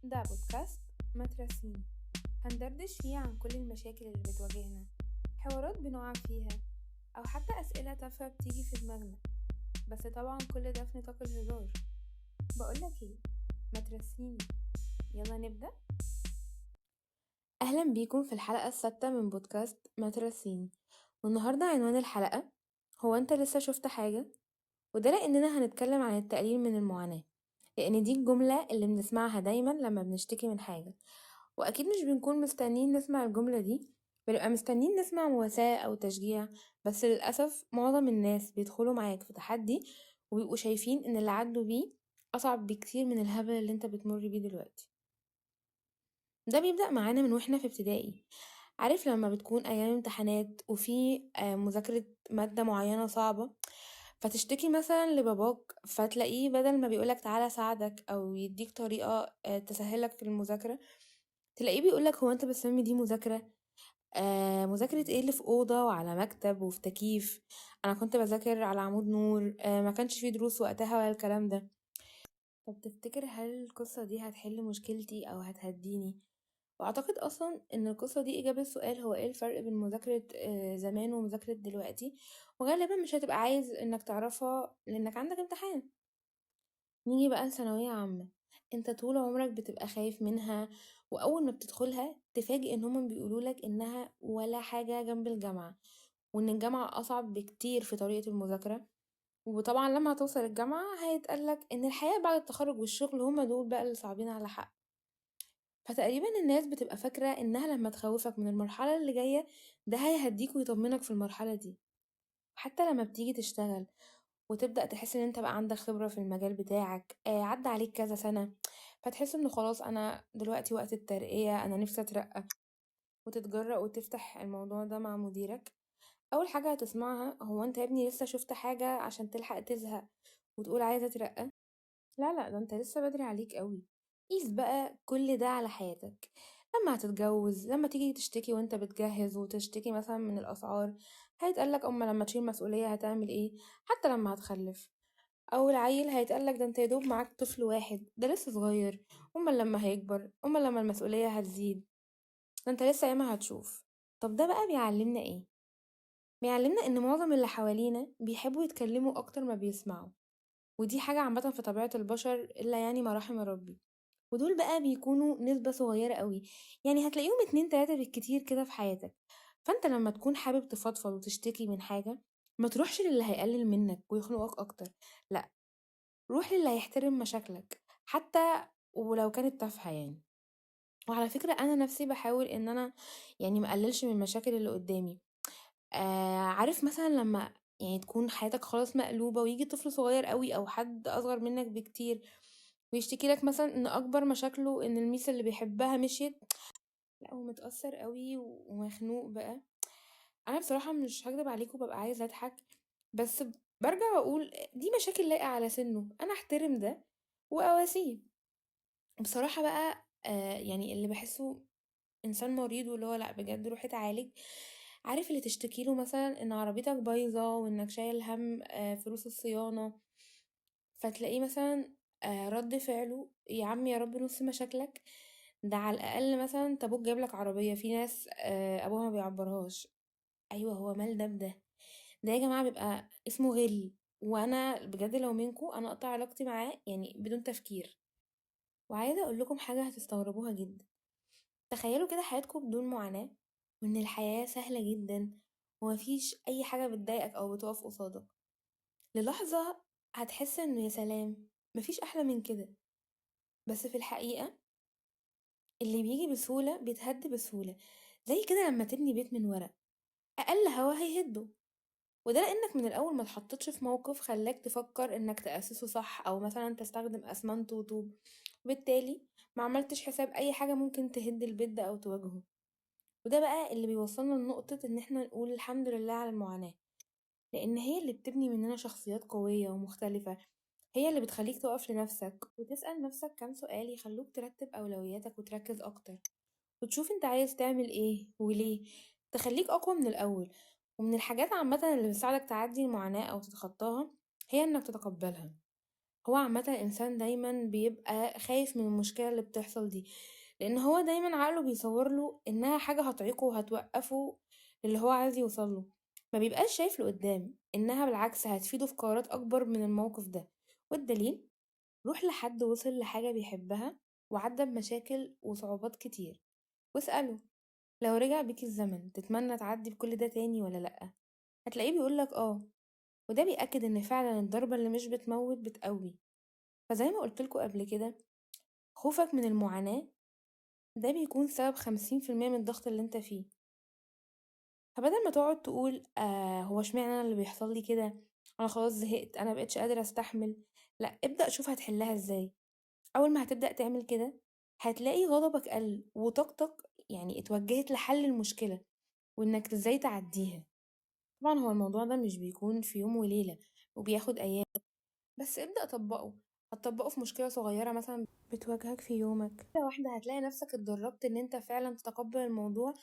ده بودكاست مدرسين. هندردش فيه عن كل المشاكل اللي بتواجهنا، حوارات بنقع فيها، أو حتى أسئلة تافهة بتيجي في دماغنا. بس طبعا كل ده في نطاق الهزار. بقولك ايه، مدرسين، يلا نبدأ. أهلا بيكم في الحلقة السادسة من بودكاست مدرسين. والنهاردة عنوان الحلقة هو أنت لسه شفت حاجة؟ وده لأننا هنتكلم عن التقليل من المعاناة، لأن دي الجملة اللي بنسمعها دايما لما بنشتكي من حاجة. وأكيد مش بنكون مستنيين نسمع الجملة دي، بنبقى مستنيين نسمع مواساة أو تشجيع. بس للأسف معظم الناس بيدخلوا معاك في تحدي وبيبقوا شايفين إن اللي عدوا بيه أصعب بكتير من الهبل اللي انت بتمر بيه دلوقتي. ده بيبدأ معانا من واحنا في ابتدائي. عارف لما بتكون أيام امتحانات وفي مذاكرة مادة معينة صعبة، فتشتكي مثلا لباباك، فتلاقيه بدل ما بيقولك تعالى ساعدك أو يديك طريقة تسهلك في المذاكرة، تلاقيه بيقولك هو انت بتسمي دي مذاكرة؟ مذاكرة ايه اللي في أوضة وعلى مكتب وفي تكييف؟ أنا كنت بذاكر على عمود نور، ما كانش فيه دروس وقتها ولا الكلام ده. طب تفتكر هل القصة دي هتحل مشكلتي أو هتهديني؟ وأعتقد أصلا إن القصة دي إجابة السؤال هو إيه الفرق بين مذاكرة زمان ومذاكرة دلوقتي، وغالبا مش هتبقى عايز إنك تعرفها لأنك عندك امتحان. نيجي بقى لثانوية عامة، انت طول عمرك بتبقى خايف منها، وأول ما بتدخلها تفاجئ إن هما بيقولولك إنها ولا حاجة جنب الجامعة، وإن الجامعة أصعب بكتير في طريقة المذاكرة. وطبعا لما هتوصل الجامعة هيتقالك إن الحياة بعد التخرج والشغل هما دول بقى اللي صعبين على حق. فتقريبا الناس بتبقى فاكرة إنها لما تخوفك من المرحلة اللي جاية ده هيهديك ويطمنك في المرحلة دي. حتى لما بتيجي تشتغل وتبدأ تحس ان انت بقى عندك خبرة في المجال بتاعك، عدى عليك كذا سنة، فتحس انه خلاص انا دلوقتي وقت الترقية، انا نفسي اترقى، وتتجرأ وتفتح الموضوع ده مع مديرك. اول حاجة هتسمعها هو انت يا ابني لسه شفت حاجة عشان تلحق تزهق وتقول عايزة اترقى؟ لا لا، ده انت لسه بدري عليك قوي. قيس بقى كل ده على حياتك. لما هتتجوز، لما تيجي تشتكي وانت بتجهز وتشتكي مثلا من الاسعار، هيتقالك اما لما تشيل مسؤولية هتعمل ايه؟ حتى لما هتخلف او العيل هيتقالك ده انت يدوب معاك طفل واحد ده لسه صغير، امال لما هيكبر، امال لما المسؤولية هتزيد، ده انت لسه ياما هتشوف. طب ده بقى بيعلمنا ايه؟ بيعلمنا ان معظم اللي حوالينا بيحبوا يتكلموا اكتر ما بيسمعوا، ودي حاجة عامة في طبيعة البشر إلا يعني ما رحم ربي. ودول بقى بيكونوا نسبة صغيرة قوي، يعني هتلاقيهم اتنين تلاتة بالكتير كده في حياتك. فانت لما تكون حابب تفضفض وتشتكي من حاجة، ما تروحش للي هيقلل منك ويخنقك اكتر، لا، روح للي هيحترم مشاكلك حتى ولو كانت تافهة يعني. وعلى فكرة انا نفسي بحاول ان انا يعني مقللش من المشاكل اللي قدامي. عارف مثلا لما يعني تكون حياتك خلاص مقلوبة ويجي طفل صغير قوي او حد اصغر منك بكتير ويشتكي لك مثلا ان اكبر مشاكله ان الميس اللي بيحبها مشيت، لا هو متأثر قوي ومخنوق بقى. انا بصراحة مش هكدب عليكم، ببقى عايزة اضحك، بس برجع واقول دي مشاكل لايقة على سنه، انا احترم ده واواسيه. بصراحة بقى يعني اللي بحسه انسان مريض واللي هو لا بجد روح اتعالج. عارف اللي تشتكي له مثلا ان عربيتك بايظة وانك شايل هم فلوس الصيانة، فتلاقيه مثلا رد فعله يا عم يا رب نص مشاكلك، ده على الاقل مثلا انت ابوك جايب لك عربية، في ناس ابوها ما بيعبرهاش. ايوه هو مال ده بده؟ ده يا جماعة بيبقى اسمه غل. وانا بجد لو منكم انا اقطع علاقتي معاه يعني بدون تفكير. وعايزة اقول لكم حاجة هتستغربوها جدا. تخيلوا كده حياتكم بدون معاناة، وان الحياة سهلة جدا ومفيش اي حاجة بتضايقك او بتقف قصادك. للحظة هتحس انه يا سلام، مفيش احلى من كده. بس في الحقيقة اللي بيجي بسهولة بيتهد بسهولة، زي كده لما تبني بيت من ورق، اقل هوا هيهده. وده لانك من الاول ما اتحطتش في موقف خلاك تفكر انك تأسسه صح، او مثلا تستخدم اسمنت وطوب، وبالتالي ما عملتش حساب اي حاجة ممكن تهد البيت ده او تواجهه. وده بقى اللي بيوصلنا لنقطة ان احنا نقول الحمد لله على المعاناة، لان هي اللي بتبني مننا شخصيات قوية ومختلفة. هي اللي بتخليك تقف لنفسك وتسأل نفسك كام سؤال يخلوك ترتب أولوياتك وتركز أكتر، وتشوف انت عايز تعمل ايه وليه، تخليك أقوى من الأول. ومن الحاجات عامة اللي بتساعدك تعدي المعاناة أو تتخطاها هي إنك تتقبلها. هو عامة الإنسان دايما بيبقى خايف من المشكلة اللي بتحصل دي، لأن هو دايما عقله بيصورله إنها حاجة هتعيقه وهتوقفه اللي هو عايز يوصله. ما بيبقاش شايف لقدام إنها بالعكس هتفيده في قرارات أكبر من الموقف ده. والدليل، روح لحد وصل لحاجة بيحبها وعدى بمشاكل وصعوبات كتير واسأله، لو رجع بيك الزمن تتمنى تعدي بكل ده تاني ولا لأ؟ هتلاقيه بيقولك اه. وده بيأكد إن فعلا الضربة اللي مش بتموت بتقوي. فزي ما قلتلكوا قبل كده، خوفك من المعاناة ده بيكون سبب 50% من الضغط اللي انت فيه. فبدل ما تقعد تقول هو اشمعنى انا اللي بيحصل لي كده، انا خلاص زهقت، انا مبقتش قادرة استحمل، لا ابدأ شوف هتحلها ازاي. اول ما هتبدأ تعمل كده هتلاقي غضبك قل وطاقتك يعني اتوجهت لحل المشكلة وانك ازاي تعديها. طبعا هو الموضوع ده مش بيكون في يوم وليلة، وبياخد ايام، بس ابدأ طبقه. هتطبقه في مشكلة صغيرة مثلا بتواجهك في يومك، واحدة واحدة هتلاقي نفسك اتدربت ان انت فعلا تتقبل الموضوع،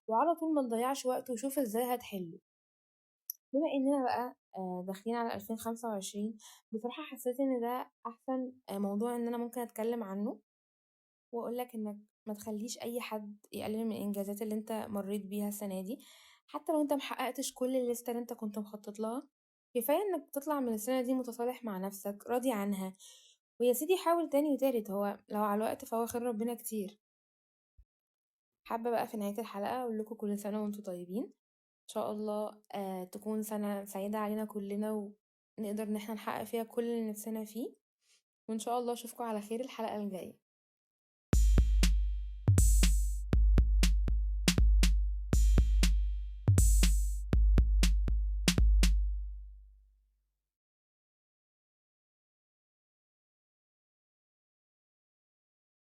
وعلى طول ما تضيعش وقت وشوف ازاي هتحله. بما اننا بقى داخلين على 2025، بصراحة حسيت ان ده احسن موضوع ان انا ممكن اتكلم عنه، واقولك انك ما تخليش اي حد يقلل من الانجازات اللي انت مريت بيها السنة دي. حتى لو انت محققتش كل الليستة اللي انت كنت مخطط لها، كفاية انك تطلع من السنة دي متصالح مع نفسك راضي عنها. ويا سيدي حاول تاني وتالت، هو لو على الوقت فهو خير ربنا كتير. حابة بقى في نهاية الحلقة اقول لكم كل سنة وانتم طيبين. ان شاء الله تكون سنة سعيدة علينا كلنا، ونقدر ان احنا نحقق فيها كل اللي نفسنا فيه. وان شاء الله اشوفكم على خير الحلقة الجاية.